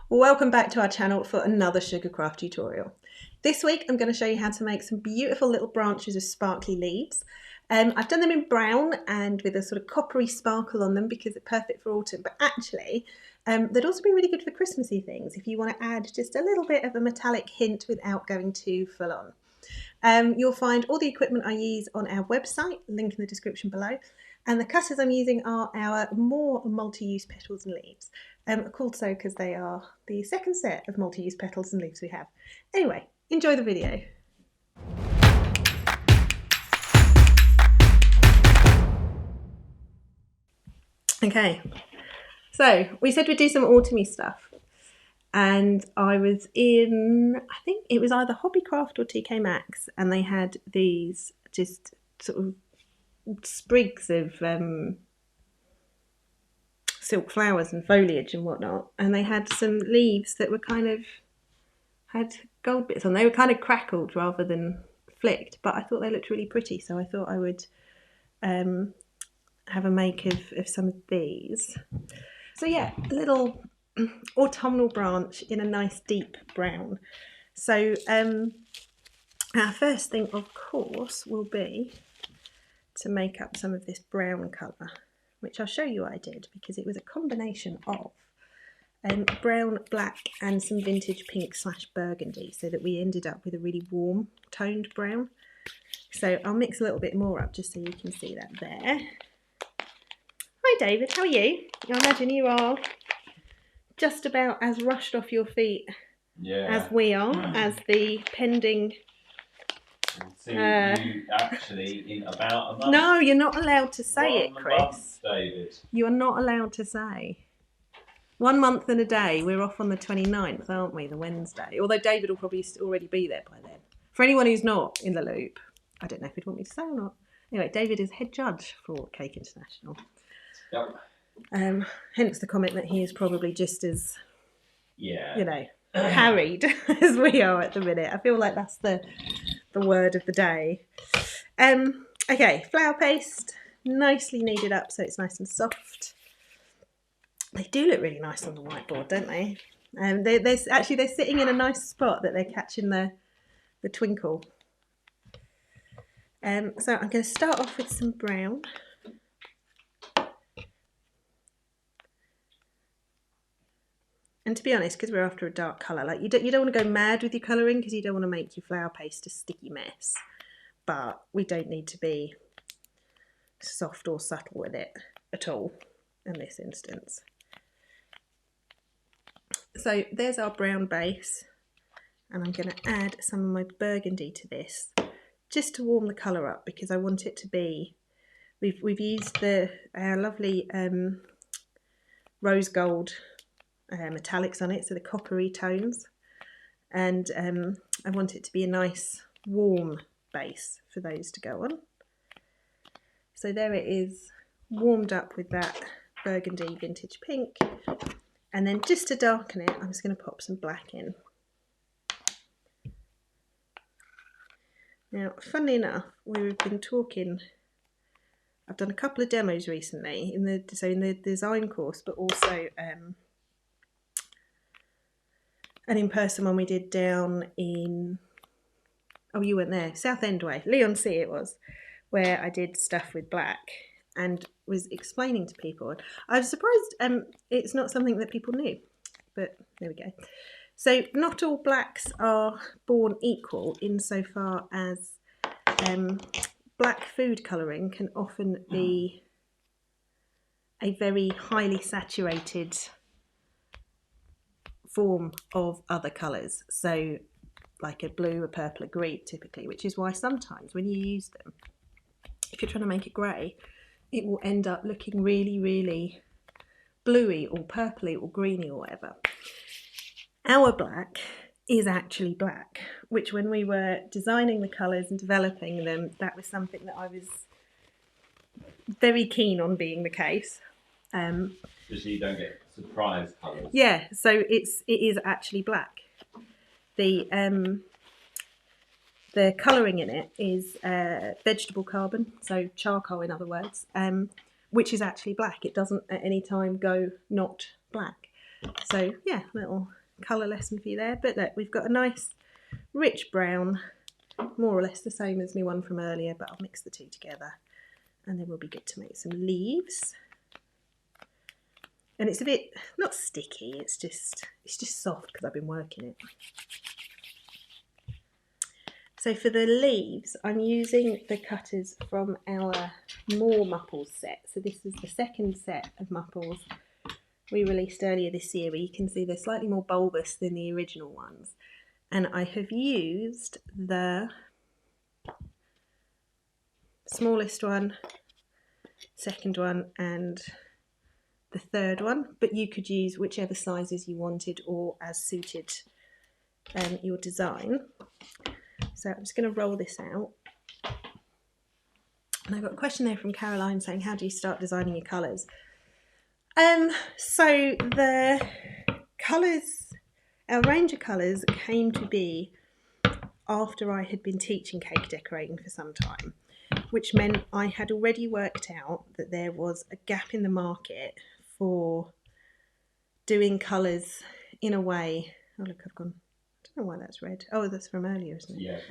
Welcome back to our channel for another sugar craft tutorial. This week I'm going to show you how to make some beautiful little branches of sparkly leaves. I've done them in brown and with a sort of coppery sparkle on them because they're perfect for autumn, but actually they'd also be really good for Christmassy things if you want to add just a little bit of a metallic hint without going too full on. You'll find all the equipment I use on our website, link in the description below. And the cutters I'm using are our more multi-use petals and leaves. Called so because they are the second set of multi-use petals and leaves we have. Anyway, enjoy the video. Okay, so we said we'd do some autumny stuff. And I was in, I think it was either Hobbycraft or TK Maxx, and they had these just sort of sprigs of silk flowers and foliage and whatnot, and they had some leaves that were kind of had gold bits on. They were kind of crackled rather than flicked, but I thought they looked really pretty, so I thought I would have a make of some of these. So yeah, a little autumnal branch in a nice deep brown. So our first thing, of course, will be to make up some of this brown colour, which I'll show you what I did because it was a combination of brown, black and some vintage pink / burgundy, so that we ended up with a really warm toned brown. So I'll mix a little bit more up just so you can see that there. Hi David, how are you? I imagine you are just about as rushed off your feet as we are, as the pending... See you actually in about a month. No, you're not allowed to say it, Chris. Month, David. You're not allowed to say. 1 month and a day. We're off on the 29th, aren't we? The Wednesday. Although David will probably already be there by then. For anyone who's not in the loop, I don't know if he'd want me to say or not. Anyway, David is head judge for Cake International. Yep. Hence the comment that he is probably just as, you know, harried as we are at the minute. I feel like that's the word of the day. Okay, flour paste, nicely kneaded up so it's nice and soft. They do look really nice on the whiteboard, don't they? They're sitting in a nice spot that they're catching the twinkle. So I'm going to start off with some brown. And to be honest, because we're after a dark colour, like you don't want to go mad with your colouring because you don't want to make your flour paste a sticky mess. But we don't need to be soft or subtle with it at all in this instance. So there's our brown base, and I'm going to add some of my burgundy to this just to warm the colour up because I want it to be... We've used our lovely rose gold metallics on it, so the coppery tones, and I want it to be a nice warm base for those to go on. So there it is, warmed up with that burgundy vintage pink, and then just to darken it I'm just going to pop some black in. Now funnily enough, we've been talking, I've done a couple of demos recently in the design course, but also an in-person one we did down in, oh you weren't there, Southend Way, Leon C it was, where I did stuff with black and was explaining to people. I was surprised it's not something that people knew, but there we go. So not all blacks are born equal insofar as black food colouring can often be a very highly saturated form of other colours, so like a blue, a purple, a green typically, which is why sometimes when you use them, if you're trying to make it grey, it will end up looking really, really bluey or purpley or greeny or whatever. Our black is actually black, which when we were designing the colours and developing them, that was something that I was very keen on being the case. Just so you don't get surprise colours. Yeah, so it is actually black. The colouring in it is vegetable carbon, so charcoal in other words, which is actually black. It doesn't at any time go not black. So yeah, little colour lesson for you there. But look, we've got a nice rich brown, more or less the same as my one from earlier, but I'll mix the two together and then we'll be good to make some leaves. And it's a bit, not sticky, it's just soft because I've been working it. So for the leaves, I'm using the cutters from our More Mupples set. So this is the second set of Mupples we released earlier this year, where you can see they're slightly more bulbous than the original ones. And I have used the smallest one, second one, and the third one, but you could use whichever sizes you wanted or as suited your design. So I'm just going to roll this out. And I got a question there from Caroline saying, how do you start designing your colours? So the colours, our range of colours came to be after I had been teaching cake decorating for some time, which meant I had already worked out that there was a gap in the market for doing colours in a way. Oh look, I've gone, I don't know why that's red. Oh, that's from earlier, isn't it?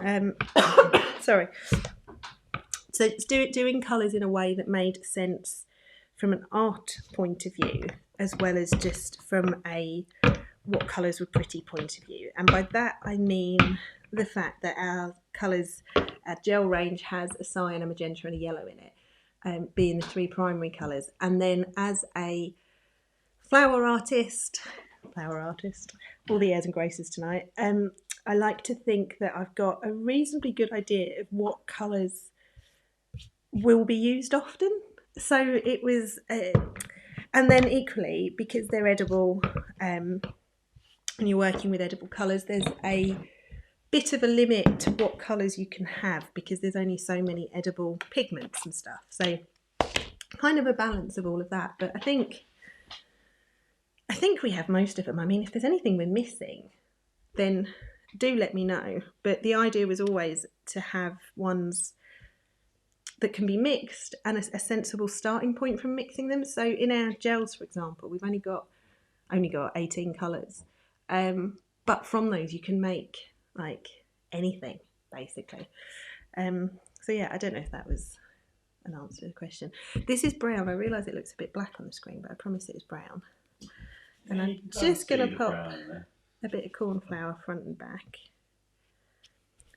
Yeah. Sorry. So it's doing colours in a way that made sense from an art point of view, as well as just from a what colours were pretty point of view. And by that I mean the fact that our colours, our gel range has a cyan, a magenta and a yellow in it, being the three primary colours. And then as a flower artist, all the airs and graces tonight, I like to think that I've got a reasonably good idea of what colours will be used often. So it was, and then equally, because they're edible, and you're working with edible colours, there's a bit of a limit to what colours you can have because there's only so many edible pigments and stuff. So kind of a balance of all of that. But I think we have most of them. I mean, if there's anything we're missing, then do let me know. But the idea was always to have ones that can be mixed and a sensible starting point from mixing them. So in our gels, for example, we've only got 18 colours. But from those you can make like anything, basically. So yeah, I don't know if that was an answer to the question. This is brown. I realise it looks a bit black on the screen, but I promise it is brown. And I'm just going to pop a bit of cornflour front and back.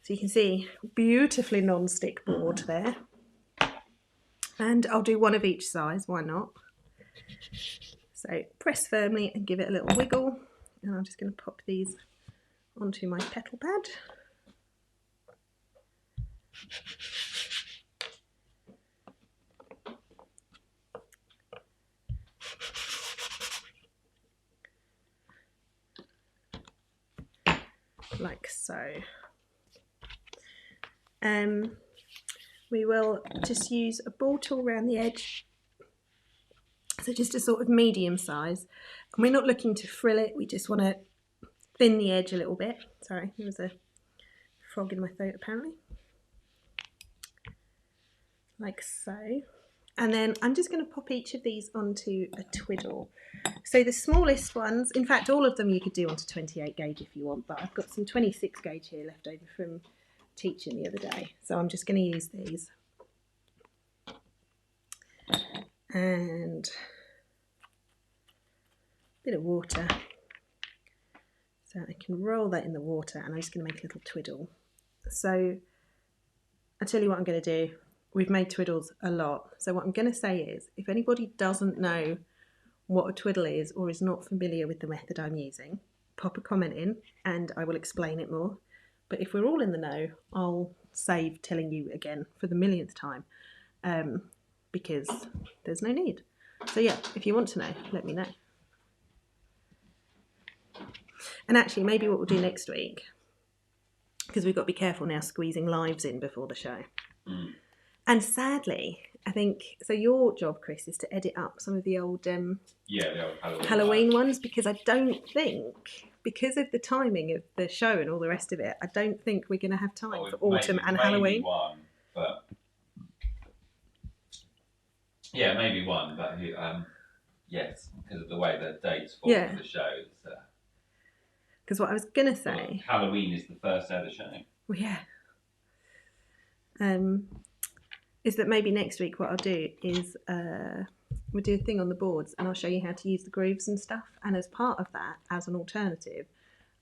So you can see beautifully non-stick board there. And I'll do one of each size, why not? So press firmly and give it a little wiggle. And I'm just going to pop these onto my petal pad. Like so. We will just use a ball tool around the edge, so just a sort of medium size. And we're not looking to frill it, we just want to thin the edge a little bit. Sorry, there was a frog in my throat apparently. Like so. And then I'm just going to pop each of these onto a twiddle. So the smallest ones, in fact all of them you could do onto 28 gauge if you want, but I've got some 26 gauge here left over from teaching the other day, so I'm just going to use these. And a bit of water, so I can roll that in the water, and I'm just going to make a little twiddle. So I'll tell you what I'm going to do. We've made twiddles a lot, so what I'm going to say is, if anybody doesn't know what a twiddle is or is not familiar with the method I'm using, pop a comment in and I will explain it more. But if we're all in the know, I'll save telling you again for the millionth time, because there's no need. So yeah, if you want to know, let me know. And actually, maybe what we'll do next week, because we've got to be careful now squeezing lives in before the show. And sadly, I think, so your job, Chris, is to edit up some of the old, the old Halloween ones, because I don't think, because of the timing of the show and all the rest of it, I don't think we're going to have time for autumn and Halloween. One, but yeah, maybe one, but Yes, because of the way the dates fall Yeah. for the show. Because what I was going to Well, say... Halloween is the first day of the show. Well, yeah. Is that maybe next week what I'll do is we'll do a thing on the boards and I'll show you how to use the grooves and stuff. And as part of that, as an alternative,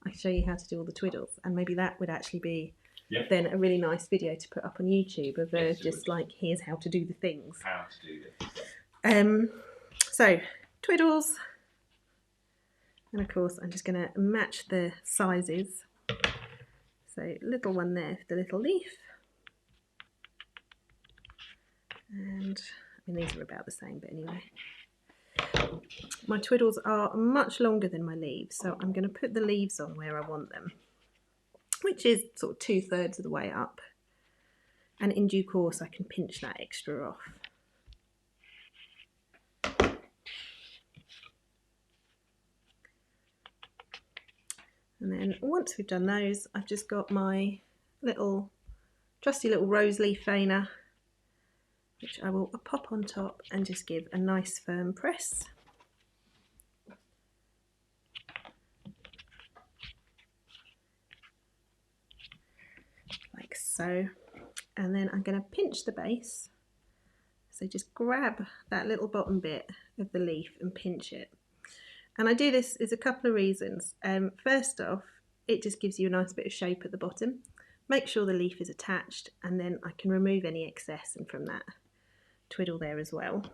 I can show you how to do all the twiddles. And maybe that would actually be then a really nice video to put up on YouTube of just like, here's how to do the things. How to do this. So, twiddles. And of course, I'm just going to match the sizes. So, little one there for the little leaf. And I mean, these are about the same, but anyway. My twiddles are much longer than my leaves, so I'm going to put the leaves on where I want them, which is sort of 2/3 of the way up. And in due course, I can pinch that extra off. And then once we've done those, I've just got my little trusty little rose leaf feiner, which I will pop on top and just give a nice firm press. Like so. And then I'm going to pinch the base. So just grab that little bottom bit of the leaf and pinch it. And I do this is a couple of reasons. First off, it just gives you a nice bit of shape at the bottom. Make sure the leaf is attached, and then I can remove any excess and from that twiddle there as well.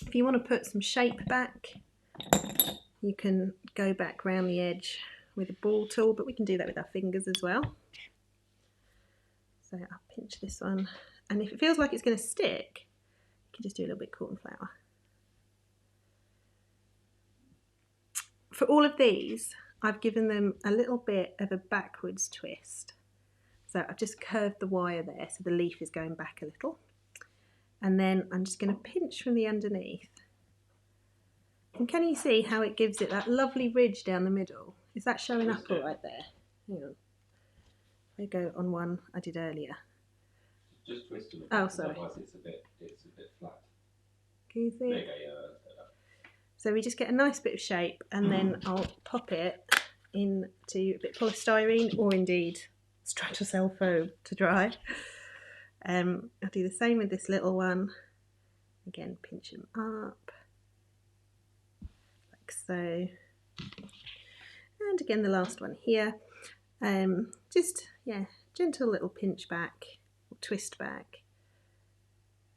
If you want to put some shape back, you can go back round the edge with a ball tool, but we can do that with our fingers as well. So I'll pinch this one, and if it feels like it's going to stick, you can just do a little bit of corn flour. For all of these, I've given them a little bit of a backwards twist. So I've just curved the wire there so the leaf is going back a little. And then I'm just going to pinch from the underneath. And can you see how it gives it that lovely ridge down the middle? Is that showing up all right there? Hang on. If I go on one I did earlier. Just twist it. Oh, sorry. Otherwise it's a bit flat. Can you see There you it? go, yeah. So we just get a nice bit of shape, and then I'll pop it into a bit of polystyrene or indeed Stratocell foam to dry. I'll do the same with this little one. Again, pinch them up like so. And again, the last one here. Just, yeah, gentle little pinch back or twist back,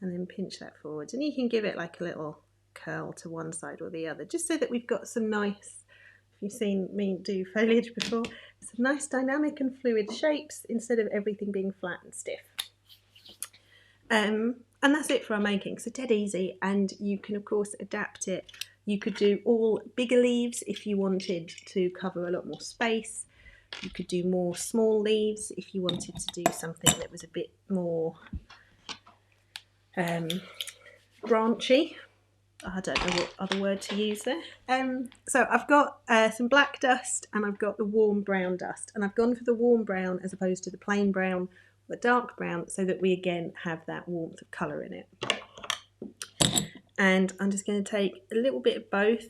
and then pinch that forwards. And you can give it like a little curl to one side or the other, just so that we've got some nice, if you've seen me do foliage before, some nice dynamic and fluid shapes instead of everything being flat and stiff. And that's it for our making. So dead easy, and you can of course adapt it. You could do all bigger leaves if you wanted to cover a lot more space. You could do more small leaves if you wanted to do something that was a bit more branchy. I don't know what other word to use there. So I've got some black dust and I've got the warm brown dust, and I've gone for the warm brown as opposed to the plain brown, the dark brown, so that we again have that warmth of colour in it. And I'm just going to take a little bit of both.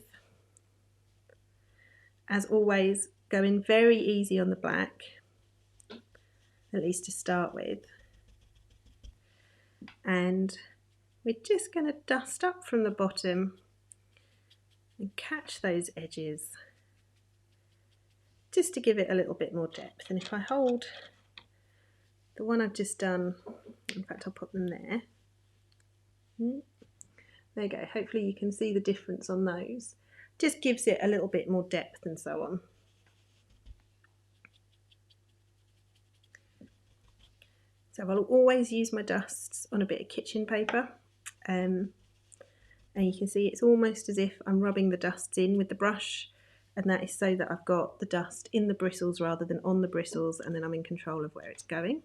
As always, going very easy on the black, at least to start with. And we're just going to dust up from the bottom and catch those edges just to give it a little bit more depth. And if I hold the one I've just done, in fact I'll put them there. There you go, hopefully you can see the difference on those. Just gives it a little bit more depth and so on. So I'll always use my dusts on a bit of kitchen paper. And you can see it's almost as if I'm rubbing the dusts in with the brush, and that is so that I've got the dust in the bristles rather than on the bristles, and then I'm in control of where it's going.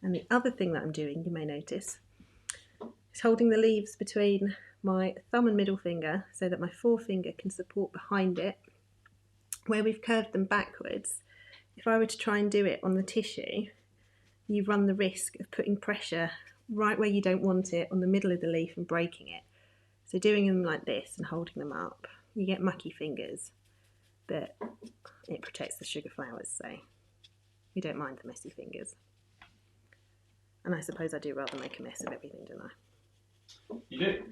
And the other thing that I'm doing, you may notice, is holding the leaves between my thumb and middle finger so that my forefinger can support behind it. Where we've curved them backwards, if I were to try and do it on the tissue, you run the risk of putting pressure right where you don't want it on the middle of the leaf and breaking it. So So doing them like this and holding them up, you get mucky fingers, but it protects the sugar flowers, so we don't mind the messy fingers. And I suppose I do rather make a mess of everything, don't I? You do.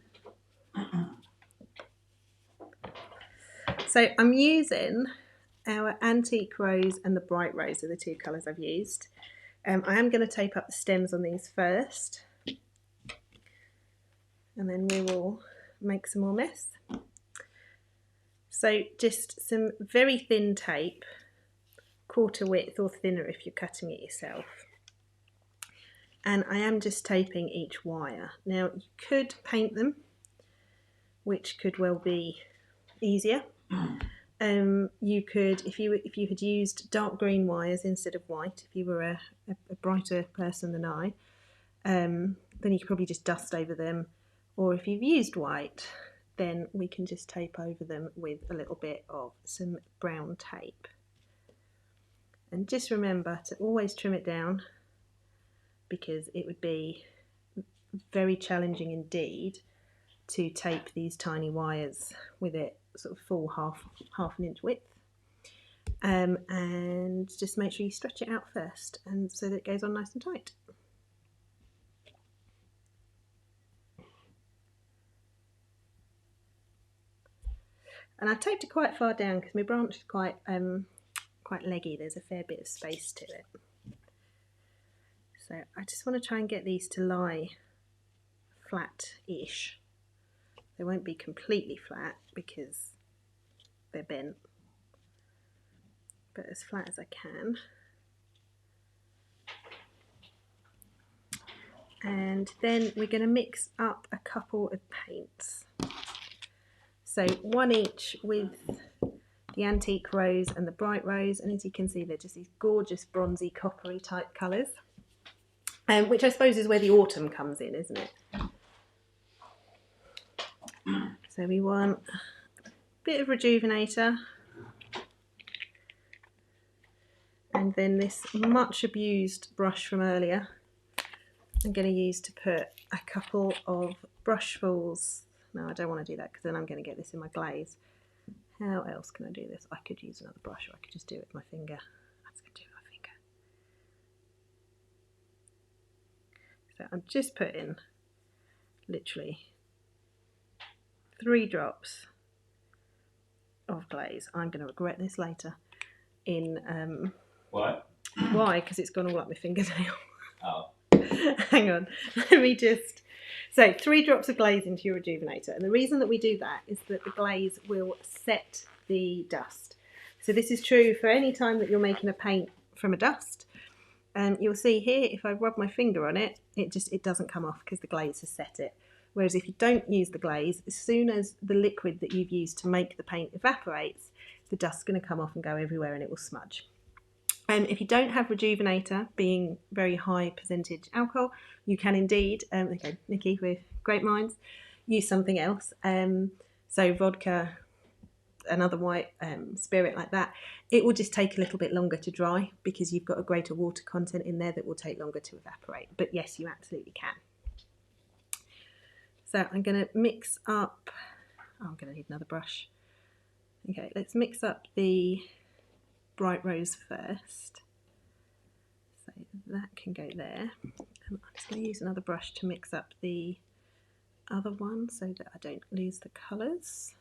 So I'm using our antique rose and the bright rose are the two colours I've used. I am going to tape up the stems on these first, and then we will make some more mess. So just some very thin tape, quarter width or thinner if you're cutting it yourself. And I am just taping each wire. Now you could paint them, which could well be easier. You could, if you had used dark green wires instead of white, if you were a brighter person than I, then you could probably just dust over them. Or if you've used white, then we can just tape over them with a little bit of some brown tape. And just remember to always trim it down, because it would be very challenging indeed to tape these tiny wires with it sort of full half an inch width. And just make sure you stretch it out first, and so that it goes on nice and tight. And I've taped it quite far down because my branch is quite leggy. There's a fair bit of space to it. So I just want to try and get these to lie flat-ish. They won't be completely flat because they're bent, but as flat as I can. And then we're going to mix up a couple of paints. So one each with the antique rose and the bright rose, and as you can see they're just these gorgeous bronzy coppery type colours, which I suppose is where the autumn comes in, isn't it? So we want a bit of rejuvenator, and then this much abused brush from earlier I'm going to use to put a couple of brushfuls. No, I don't want to do that because then I'm going to get this in my glaze. How else can I do this? I could use another brush, or I could just do it with my finger. I'm just going to do it with my finger. So I'm just putting literally 3 drops of glaze. I'm going to regret this later. In What? Why? Because it's gone all up my fingernail. Oh. Hang on, let me just. So 3 drops of glaze into your rejuvenator, and the reason that we do that is that the glaze will set the dust. So this is true for any time that you're making a paint from a dust. You'll see here, if I rub my finger on it, it doesn't come off because the glaze has set it. Whereas if you don't use the glaze, as soon as the liquid that you've used to make the paint evaporates, the dust's going to come off and go everywhere, and it will smudge. If you don't have rejuvenator, being very high percentage alcohol, you can indeed, okay, Nikki, with great minds, use something else. So vodka, another white spirit like that, it will just take a little bit longer to dry because you've got a greater water content in there that will take longer to evaporate. But yes, you absolutely can. So I'm going to mix up, I'm going to need another brush. Okay, let's mix up the bright rose first. So that can go there. And I'm just going to use another brush to mix up the other one so that I don't lose the colours.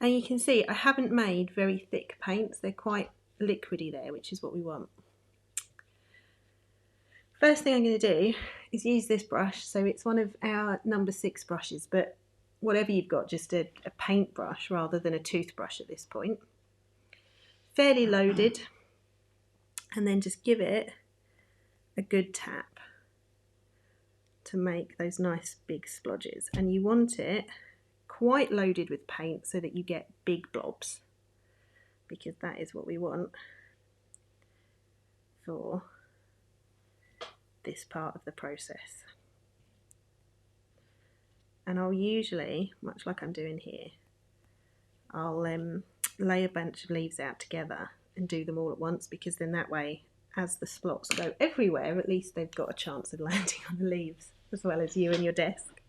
And you can see I haven't made very thick paints. They're quite liquidy there, which is what we want. First thing I'm going to do is use this brush. So it's one of our number 6 brushes, but whatever you've got, just a paintbrush rather than a toothbrush at this point. Fairly loaded, and then just give it a good tap to make those nice big splodges. And you want it quite loaded with paint so that you get big blobs, because that is what we want for this part of the process. And I'll usually, much like I'm doing here, I'll lay a bunch of leaves out together and do them all at once, because then that way, as the splots go everywhere, at least they've got a chance of landing on the leaves as well as you and your desk.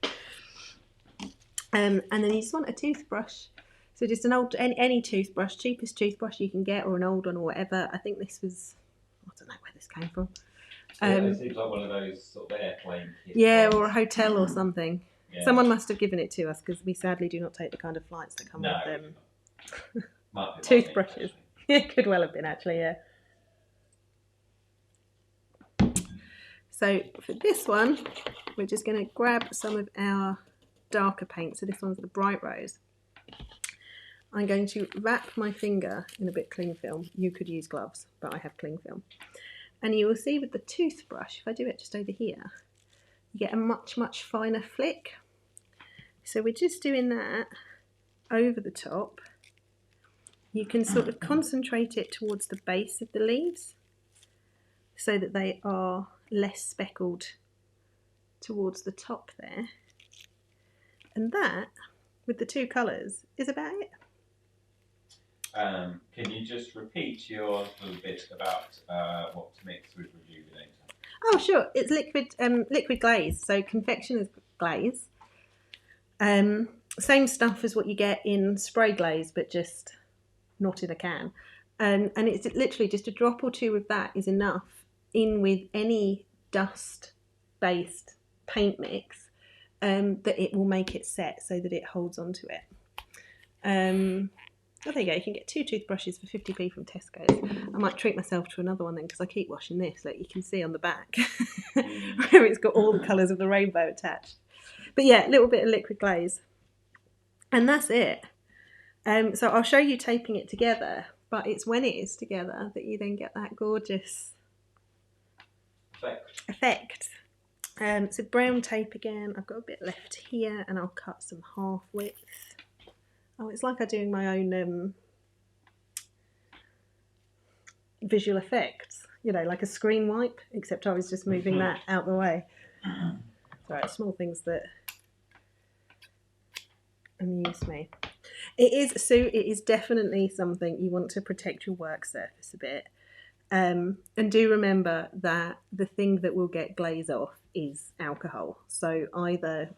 And then you just want a toothbrush. So just an old, any toothbrush, cheapest toothbrush you can get, or an old one or whatever. I think this was, I don't know where this came from. It seems like one of those sort of airplane kit Yeah, ones. or a hotel or something. Yeah. Someone must have given it to us because we sadly do not take the kind of flights that come with toothbrushes. Yeah, could well have been actually, yeah. So for this one, we're just going to grab some of our darker paint. So this one's the bright rose. I'm going to wrap my finger in a bit of cling film. You could use gloves, but I have cling film. And you will see with the toothbrush, if I do it just over here, you get a much, much finer flick. So we're just doing that over the top. You can sort of concentrate it towards the base of the leaves so that they are less speckled towards the top there. And that, with the two colours, is about it. Can you just repeat your little bit about what to mix with Rejuvenator? Oh, sure. It's liquid glaze, so confectioner's glaze. Same stuff as what you get in spray glaze, but just not in a can. And it's literally just a drop or two of that is enough in with any dust-based paint mix that it will make it set so that it holds onto it. Oh, there you go. You can get 2 toothbrushes for 50p from Tesco's. I might treat myself to another one then because I keep washing this, like you can see on the back, where it's got all the colours of the rainbow attached. But yeah, a little bit of liquid glaze. And that's it. So I'll show you taping it together, but it's when it is together that you then get that gorgeous effect. So brown tape again. I've got a bit left here and I'll cut some half width. Oh, it's like I'm doing my own visual effects, you know, like a screen wipe, except I was just moving that out the way. Right, small things that amuse me. It is definitely something you want to protect your work surface a bit. And do remember that the thing that will get glaze off is alcohol. So either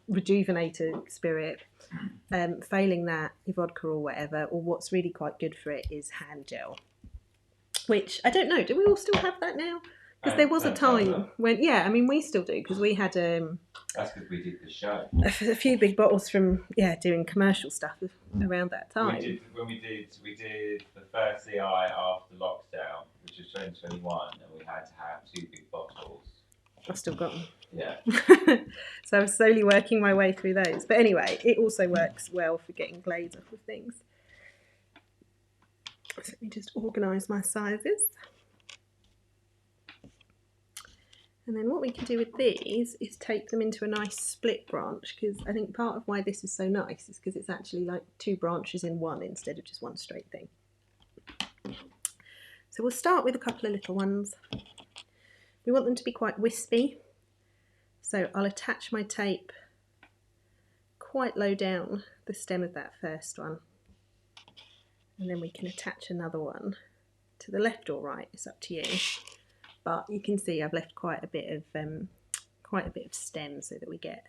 Rejuvenator spirit, failing that, your vodka or whatever, or what's really quite good for it is hand gel. Which, I don't know, do we all still have that now? Because there was a time when, yeah, I mean, we still do, because we had... that's because we did the show. A few big bottles from, doing commercial stuff around that time. We did the first CI after lockdown, which was 2021, and we had to have 2 big bottles. I've still got them. Yeah. So I'm slowly working my way through those. But anyway, it also works well for getting glaze off of things. So let me just organise my sizes. And then what we can do with these is take them into a nice split branch, because I think part of why this is so nice is because it's actually like 2 branches in one instead of just one straight thing. So we'll start with a couple of little ones. We want them to be quite wispy, so I'll attach my tape quite low down the stem of that first one, and then we can attach another one to the left or right, it's up to you. But you can see I've left quite a bit of stem so that we get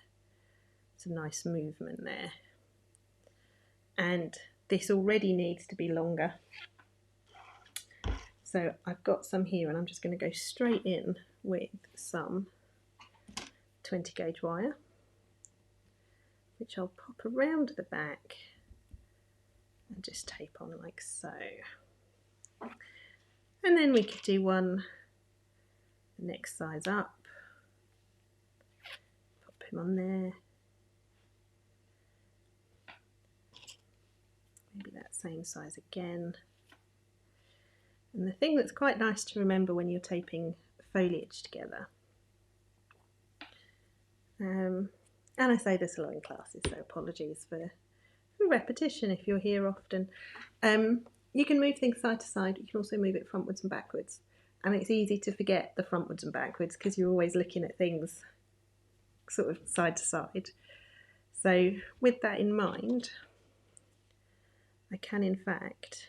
some nice movement there. And this already needs to be longer. So I've got some here and I'm just going to go straight in with some 20 gauge wire, which I'll pop around the back and just tape on like so. And then we could do one the next size up, pop him on there, maybe that same size again. And the thing that's quite nice to remember when you're taping foliage together, and I say this a lot in classes, so apologies for repetition if you're here often, you can move things side to side, you can also move it frontwards and backwards. And it's easy to forget the frontwards and backwards because you're always looking at things sort of side to side. So with that in mind, I can in fact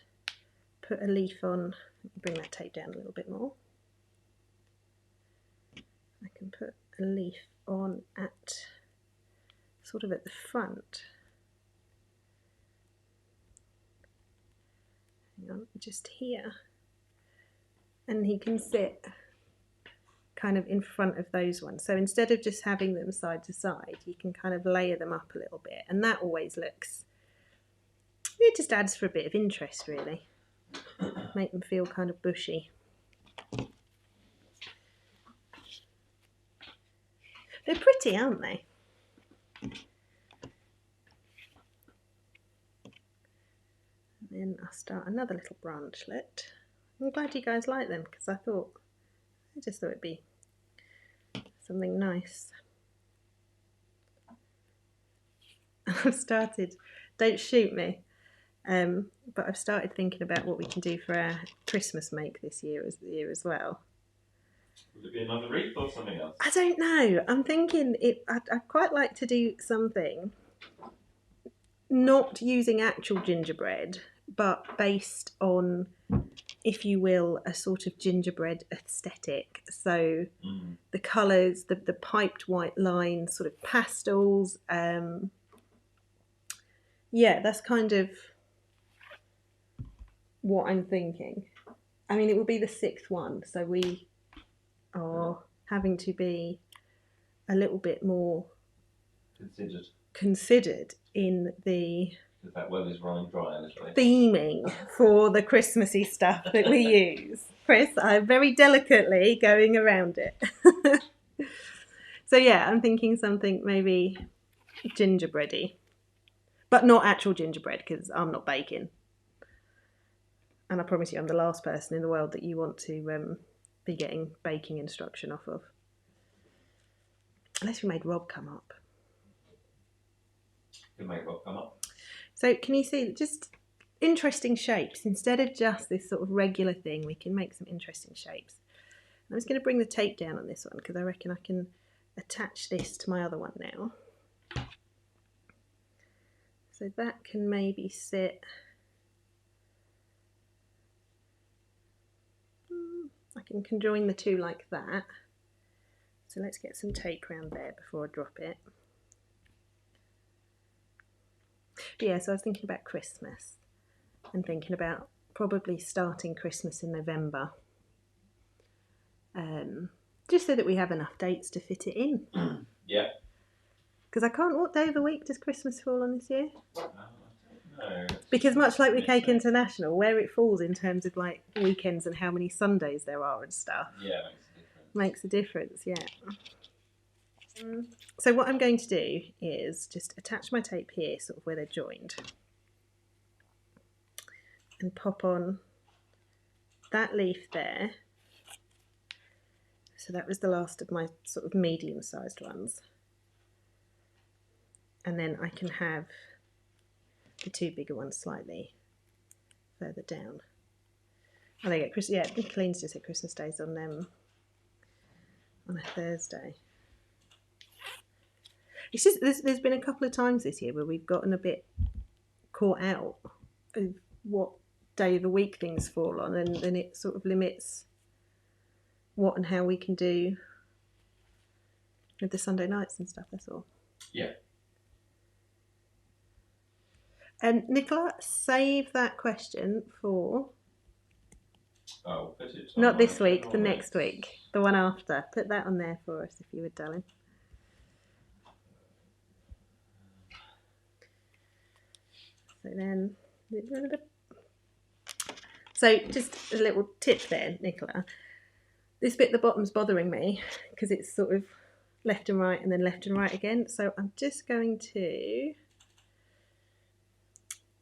put a leaf on, bring that tape down a little bit more. I can put a leaf on at sort of at the front. Hang on, just here. And he can sit kind of in front of those ones. So instead of just having them side to side, you can kind of layer them up a little bit. And that always looks, it just adds for a bit of interest, really. Make them feel kind of bushy. They're pretty, aren't they? And then I'll start another little branchlet. I'm glad you guys like them, because I just thought it'd be something nice. I've started, don't shoot me, but I've started thinking about what we can do for our Christmas make this year as well. Would it be another wreath or something else? I don't know. I'm thinking I'd quite like to do something not using actual gingerbread, but based on, if you will, a sort of gingerbread aesthetic. So the colours, the piped white lines, sort of pastels. Yeah, that's kind of what I'm thinking. I mean, it will be the 6th one, so we are having to be a little bit more considered in the that well is running dry, honestly. Theming for the Christmassy stuff that we use. Chris, I'm very delicately going around it. So yeah, I'm thinking something maybe gingerbready, but not actual gingerbread, because I'm not baking. And I promise you, I'm the last person in the world that you want to be getting baking instruction off of. Unless we made Rob come up. You make Rob come up. So can you see just interesting shapes? Instead of just this sort of regular thing, we can make some interesting shapes. I'm just going to bring the tape down on this one, because I reckon I can attach this to my other one now. So that can maybe sit... I can conjoin the two like that. So let's get some tape around there before I drop it. But yeah, so I was thinking about Christmas and thinking about probably starting Christmas in November. Just so that we have enough dates to fit it in. Yeah. Because I can't, what day of the week does Christmas fall on this year? No. Because much like with Cake International, where it falls in terms of like weekends and how many Sundays there are and stuff. Yeah, makes a difference, yeah. So what I'm going to do is just attach my tape here, sort of where they're joined, and pop on that leaf there. So that was the last of my sort of medium-sized ones. And then I can have the two bigger ones slightly further down. Oh, there you go. Yeah, Colleen's just said Christmas Day's on a Thursday. It's just there's been a couple of times this year where we've gotten a bit caught out of what day of the week things fall on, and then it sort of limits what and how we can do with the Sunday nights and stuff, that's all. Yeah. And Nicola, save that question for... Oh, put it on not this week, the next week, the one after. Put that on there for us if you would, darling. So then, so just a little tip there, Nicola. This bit at the bottom's bothering me because it's sort of left and right and then left and right again. So I'm just going to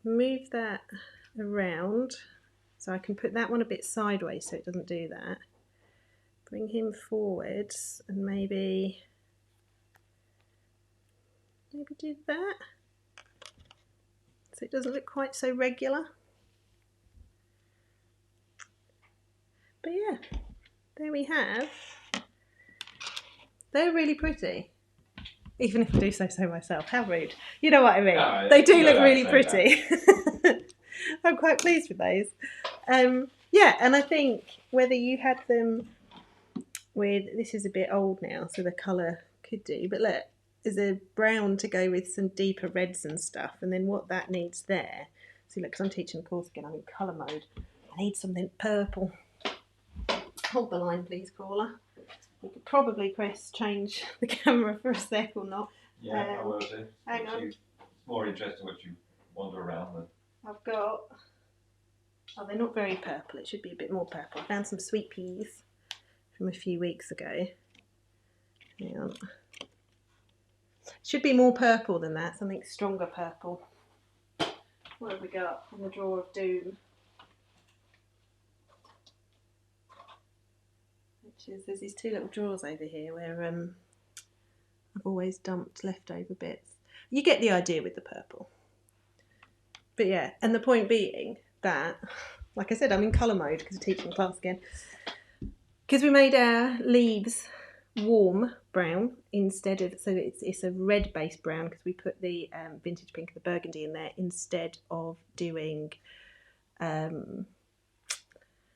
move that around so I can put that one a bit sideways so it doesn't do that. Bring him forwards and maybe do that so it doesn't look quite so regular. But yeah, there we have. They're really pretty. Even if I do say so myself. How rude. You know what I mean. No, they do look really pretty. I'm quite pleased with those. Yeah, and I think whether you had them with, this is a bit old now, so the colour could do, but look, is a brown to go with some deeper reds and stuff, and then what that needs there. See, look, because I'm teaching the course again, I'm in colour mode. I need something purple. Hold the line, please, caller. You could probably, Chris, change the camera for a sec or not. Yeah, I will do. Hang on. It's more interesting what you wander around with. I've got... Oh, they're not very purple. It should be a bit more purple. I found some sweet peas from a few weeks ago. Hang on. Should be more purple than that. Something stronger purple. What have we got in the drawer of doom? There's these two little drawers over here where I've always dumped leftover bits. You get the idea with the purple. But yeah, and the point being that, like I said, I'm in colour mode because I'm teaching class again. Because we made our leaves warm brown instead of, so it's a red based brown because we put the vintage pink and the burgundy in there instead of doing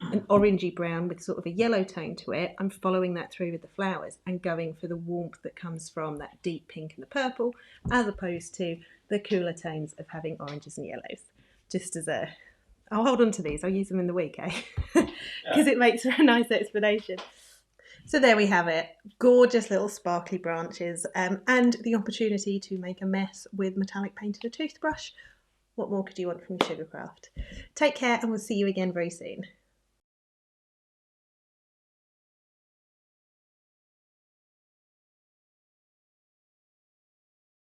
an orangey brown with sort of a yellow tone to it. I'm following that through with the flowers and going for the warmth that comes from that deep pink and the purple, as opposed to the cooler tones of having oranges and yellows. Just as a, I'll hold on to these, I'll use them in the week, because it makes for a nice explanation. So there we have it, gorgeous little sparkly branches, and the opportunity to make a mess with metallic paint and a toothbrush. What more could you want from Sugarcraft? Take care, and we'll see you again very soon.